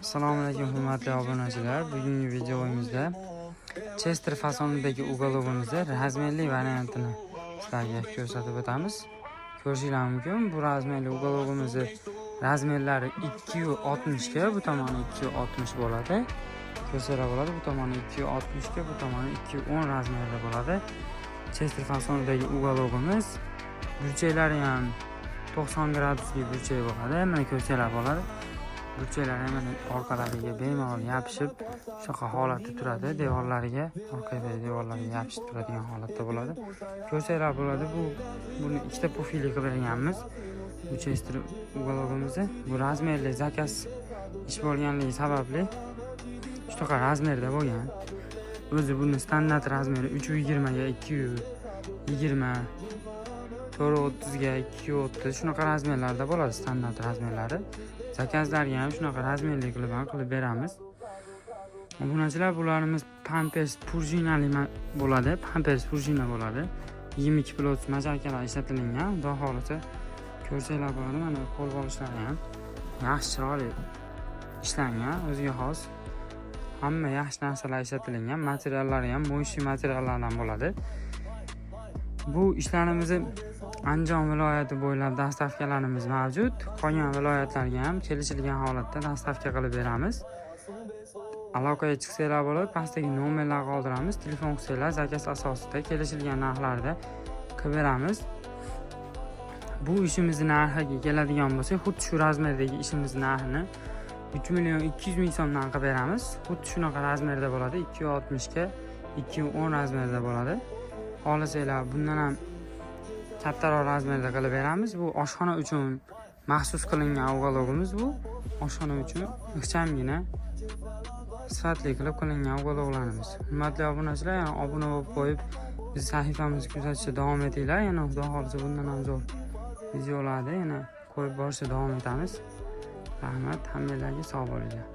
Assalomu alaykum hurmatli obunachilar. Bugungi videomizda Chester fasonidagi uголовimizni razmerli variantini sizlarga ko'rsatib o'tamiz. Ko'rishingiz mumkin. Bu razmerli uголовimizni razmerlari 2.60 ga, bu tomoni 2.60 bo'ladi. Ko'rsatib bo'ladi. Bu tomoni 2.60 ga, bu tomoni 2.10 razmerda bo'ladi. Chester fasonidagi uголовimiz burchaklari ham 90 gradusli burchak bo'ladi. Mana ko'rsatib bo'ladi. Burchaklar ham orqalariga bemalol yopishib, shunaqa holatda turadi. Devorlariga, orqadagi devorlarga yopishib turadigan holatda bo'ladi. Ko'rsanglar bo'ladi. Buni ikkita profilli qilib berganmiz. Bu Chester uголовimizni bu razmerli zakaz ish bo'lganligi sababli shunaqa razmerda bo'lgan. O'zi buni standart razmeri 320 ga 220, 430 ga 230 shunaqa razmerlarda bo'ladi standart razmerlari. Zakazlarga ham shunaqa razmerli qilib beramiz. Obunachilar, bularimiz Pampers prujinali bo'ladi. Pampers prujina bo'ladi. 22 pilot majarkalar ishlatilgan. Xudo xolisa ko'rsanglar bo'ladi. Mana qo'l bolishlari ham yaxshi chiroyli ishlangan, o'ziga xos. Hamma yaxshi narsalar ishlatilgan. Materiallari ham mo'yshi materiallardan bo'ladi. Bu ishlarimizni Andijon viloyati bo'ylab dastavkalarimiz mavjud. Qolgan viloyatlarga ham kelishilgan holatda dastavka qilib beramiz. Aloqaga chiqsanglar bo'ladi, pastdagi nomerlar qoldiramiz. Telefon qilsanglar zakaz asosida kelishilgan narxlarda qilib beramiz. Bu ishimizning narxiga keladigan bo'lsak, xuddi shu razmerdagi ishimizning narxini 3.200.000 so'mdan qilib beramiz. Xuddi shunaqa razmerda bo'ladi. 2.60 ga 2.10 razmerda bo'ladi. Xohlasanglar bundan ham kattaroq razmerda qilib beramiz. Bu oshxona uchun maxsus qilingan uголовimiz bu. Oshxona uchun ixchamgina sifatli qilib qilingan uголовlarimiz. Hurmatli obunachilar, yana obuna bo'lib qo'yib, biz sahifamizni kuzatishda davom etinglar. Yana xudo xolisa bundan ham zo'r videolarni yana qo'yib borishda davom etamiz. Rahmat, hammalarga sog' bo'linglar.